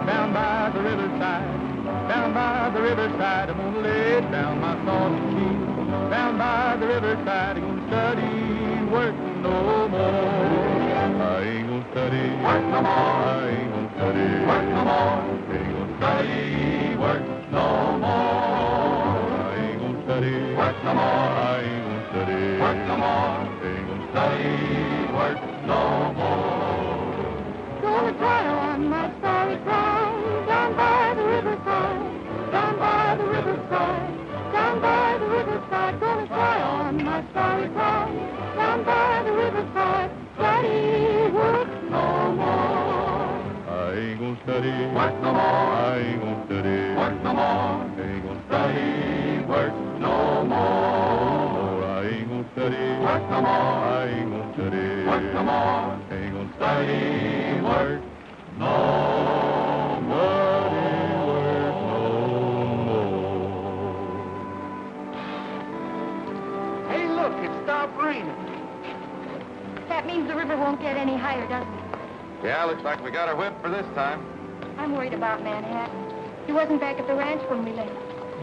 down by the riverside. Down by the riverside, I'm gonna lay down my thoughts and keys. Down by the riverside, I'm gonna study, work no more. I ain't gonna study, work no more. I ain't gonna study, work no more. Ain't gonna study, work no more. I ain't gonna study, work no more. I ain't gonna study, work no more. Ain't gonna study, work no more. Gonna try on my starry crown down by the riverside, down by the riverside, down by the riverside. Gonna try on my starry crown down by the riverside. Study, work no more. I ain't gonna study, work no more. I ain't gonna study, work no more. Ain't gonna study, work no more. I ain't gonna study, work no more. I ain't gonna study, work no more. Ain't gonna study, work no more. Hey, look, it stopped raining. That means the river won't get any higher, doesn't it? Yeah, looks like we got our whip for this time. I'm worried about Manhattan. He wasn't back at the ranch when we left.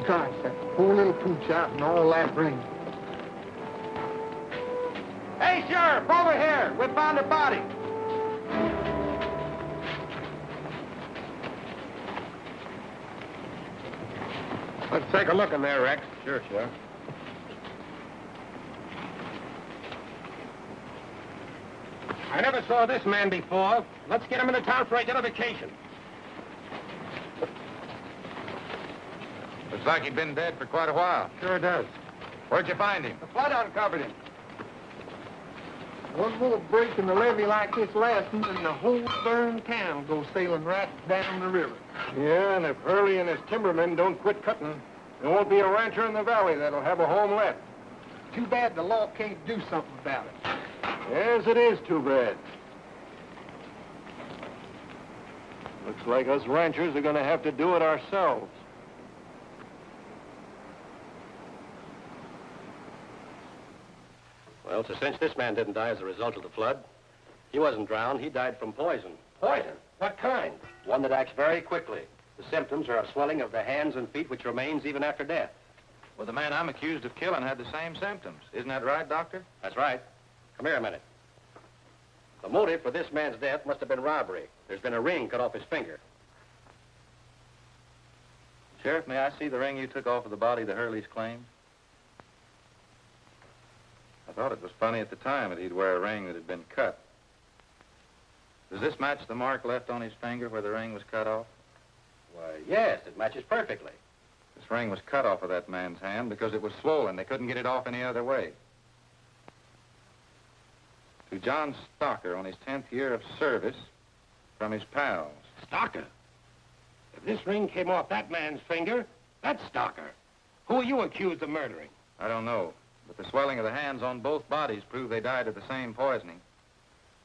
Gosh, that poor little pooch out in all that rain. Hey, Sheriff, over here. We found a body. Let's take a look in there, Rex. Sure, Sheriff. I never saw this man before. Let's get him into town for identification. Looks like he'd been dead for quite a while. Sure does. Where'd you find him? The flood uncovered him. One more break in the levee like this last one, and the whole darn town will go sailing right down the river. Yeah, and if Hurley and his timbermen don't quit cutting, there won't be a rancher in the valley that'll have a home left. Too bad the law can't do something about it. Yes, it is too bad. Looks like us ranchers are going to have to do it ourselves. Well, it's a cinch this man didn't die as a result of the flood. He wasn't drowned. He died from poison. Poison? What kind? One that acts very quickly. The symptoms are a swelling of the hands and feet, which remains even after death. Well, the man I'm accused of killing had the same symptoms. Isn't that right, Doctor? That's right. Come here a minute. The motive for this man's death must have been robbery. There's been a ring cut off his finger. Sheriff, may I see the ring you took off of the body the Hurleys claimed? I thought it was funny at the time that he'd wear a ring that had been cut. Does this match the mark left on his finger where the ring was cut off? Why, yes, it matches perfectly. This ring was cut off of that man's hand because it was swollen. They couldn't get it off any other way. To John Stocker on his 10th year of service from his pals. Stocker? If this ring came off that man's finger, that's Stocker. Who are you accused of murdering? I don't know, but the swelling of the hands on both bodies prove they died of the same poisoning.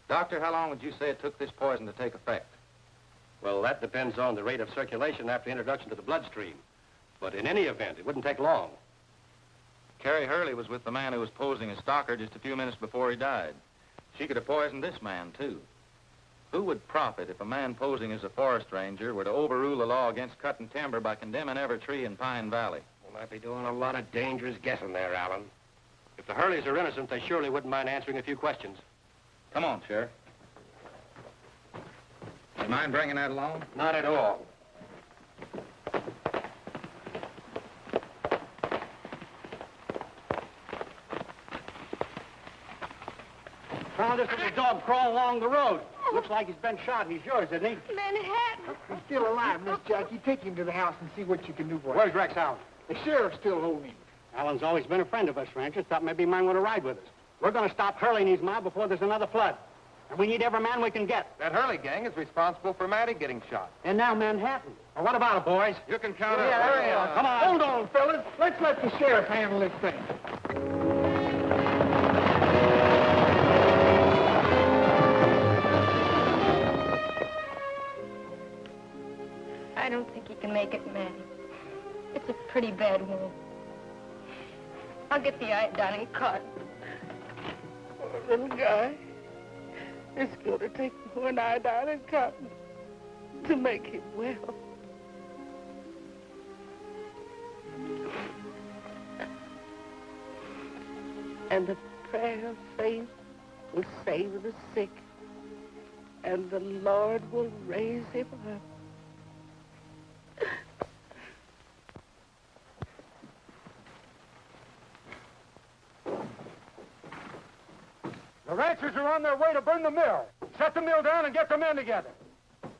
Doctor, how long would you say it took this poison to take effect? Well, that depends on the rate of circulation after introduction to the bloodstream. But in any event, it wouldn't take long. Carrie Hurley was with the man who was posing as Stocker just a few minutes before he died. She could have poisoned this man, too. Who would profit if a man posing as a forest ranger were to overrule the law against cutting timber by condemning every tree in Pine Valley? Well, I'd be doing a lot of dangerous guessing there, Alan. If the Hurleys are innocent, they surely wouldn't mind answering a few questions. Come on, Sheriff. You mind bringing that along? Not at all. Found this little dog crawling along the road. Looks like he's been shot. He's yours, isn't he? Manhattan. He's still alive, Miss Jackie. Take him to the house and see what you can do for him. Where's Rex Allen? The sheriff's still holding him. Alan's always been a friend of us ranchers. Thought maybe he might want to ride with us. We're going to stop Hurley and his mob before there's another flood. And we need every man we can get. That Hurley gang is responsible for Matty getting shot. And now Manhattan. Well, what about it, boys? You can count Yeah, up. hurry up. Come on. Hold on, fellas. Let's let the sheriff handle this thing. I don't think he can make it, Manny. It's a pretty bad wound. I'll get the iodine and cotton. Poor little guy. It's going to take more iodine and cotton to make him well. And the prayer of faith will save the sick, and the Lord will raise him up. The ranchers are on their way to burn the mill. Shut the mill down and get the men together.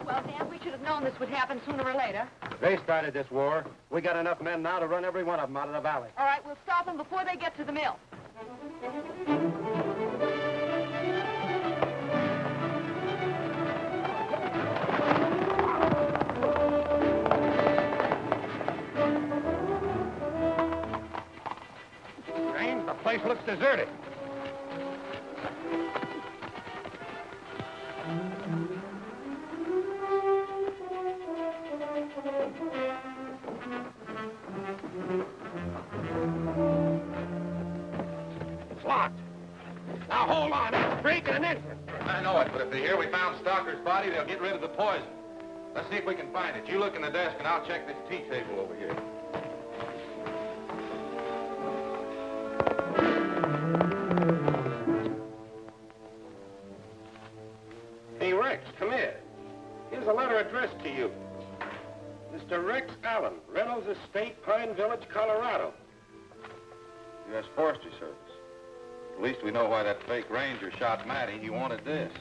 Well, Dan, we should have known this would happen sooner or later. They started this war. We got enough men now to run every one of them out of the valley. All right, we'll stop them before they get to the mill. Strange, the place looks deserted. It's locked. Now hold on, it's breaking an entrance. I know it, but if they hear we found Stalker's body, they'll get rid of the poison. Let's see if we can find it. You look in the desk, and I'll check this tea table over here. Hey, Rex, come here. Here's a letter addressed to you. Mr. Rex Allen, Reynolds Estate, Pine Village, Colorado. U.S. Forestry Service. At least we know why that fake ranger shot Matty. He wanted this.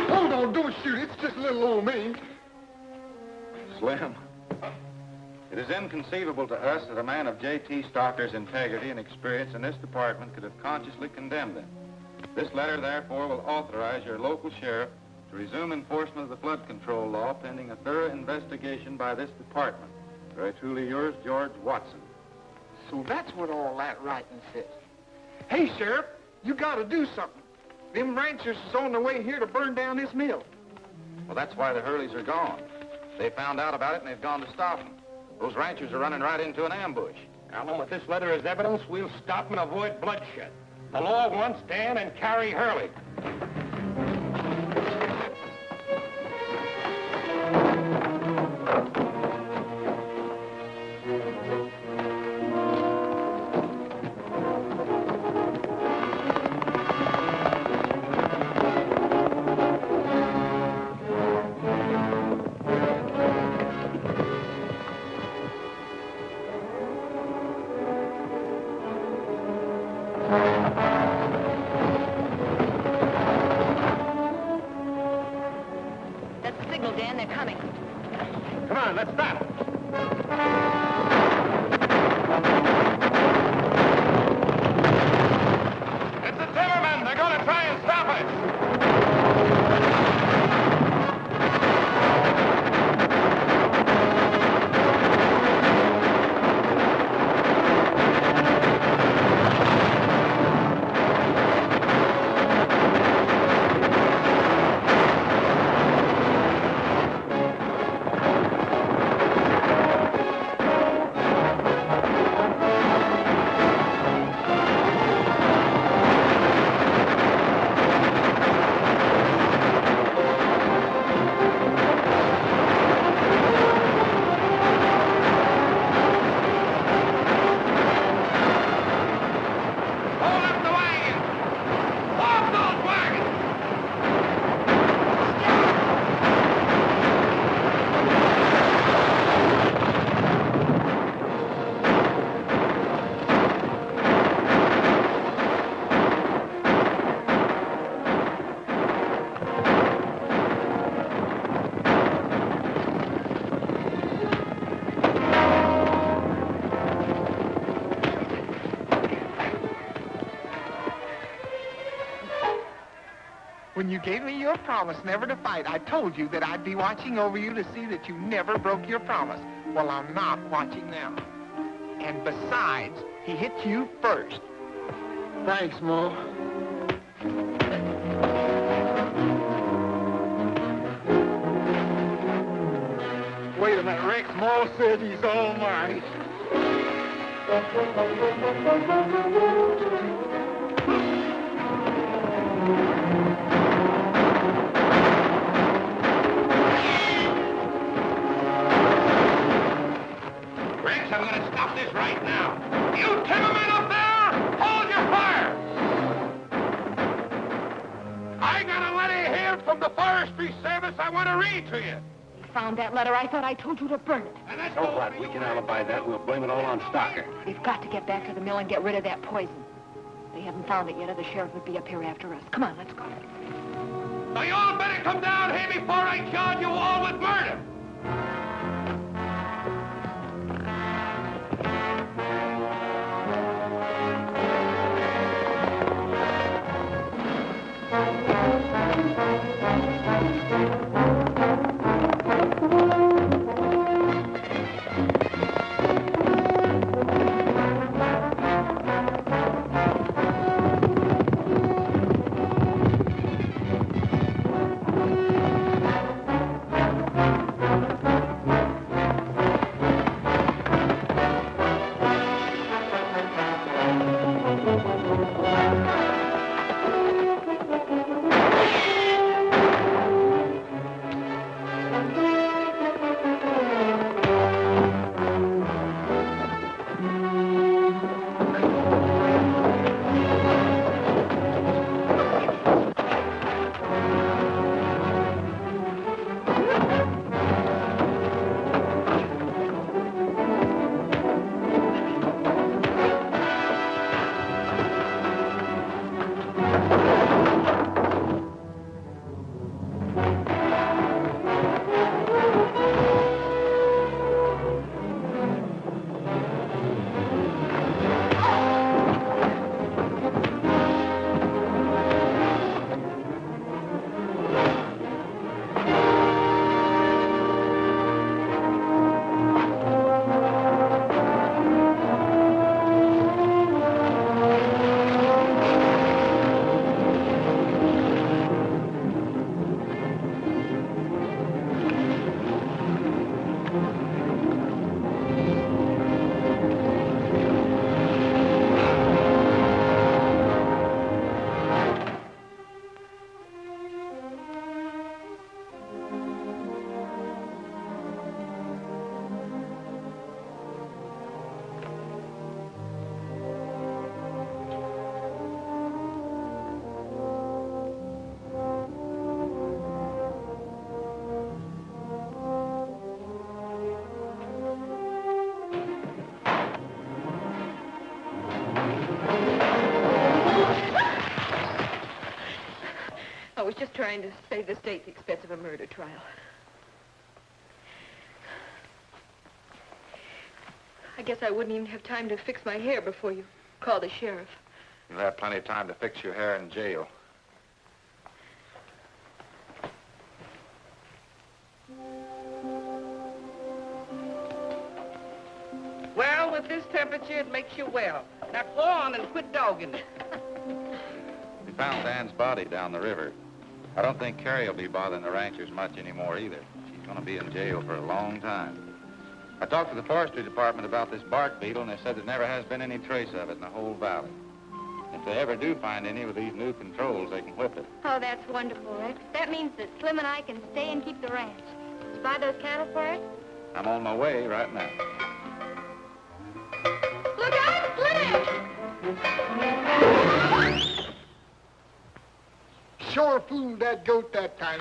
Oh, no, don't shoot. It's just little old me. Slim, it is inconceivable to us that a man of J.T. Stalker's integrity and experience in this department could have consciously condemned him. This letter, therefore, will authorize your local sheriff to resume enforcement of the flood control law pending a thorough investigation by this department. Very truly yours, George Watson. So that's what all that writing says. Hey, Sheriff, you gotta do something. Them ranchers is on their way here to burn down this mill. Well, that's why the Hurleys are gone. They found out about it and they've gone to stop them. Those ranchers are running right into an ambush. Allen, with this letter as evidence, we'll stop and avoid bloodshed. The law wants Dan and Carrie Hurley. That's the signal, Dan. They're coming. Come on, let's stop. It's the timbermen. They're going to try and stop us. Hold up the wagons! Off those wagons! When you gave me your promise never to fight, I told you that I'd be watching over you to see that you never broke your promise. Well, I'm not watching now. And besides, he hit you first. Thanks, Mo. Wait a minute, Rex Mo said he's all mine. I'm going to stop this right now. You timbermen up there, hold your fire! I got a letter here from the Forestry Service I want to read to you. Found that letter. I thought I told you to burn it. So what? We can alibi that. We'll blame it all on Stocker. We've got to get back to the mill and get rid of that poison. They haven't found it yet, or the sheriff would be up here after us. Come on, let's go. So you all better come down here before I charge you all with murder. I was just trying to save the state the expense of a murder trial. I guess I wouldn't even have time to fix my hair before you called the sheriff. You'll have plenty of time to fix your hair in jail. Well, with this temperature, it makes you well. Now go on and quit dogging it. We found Dan's body down the river. I don't think Carrie will be bothering the ranchers much anymore either. She's going to be in jail for a long time. I talked to the forestry department about this bark beetle, and they said there never has been any trace of it in the whole valley. If they ever do find any with these new controls, they can whip it. Oh, that's wonderful, Rex. That means that Slim and I can stay and keep the ranch. Did you buy those cattle for us? I'm on my way right now. Look out, Slim! Sure fooled that goat that time.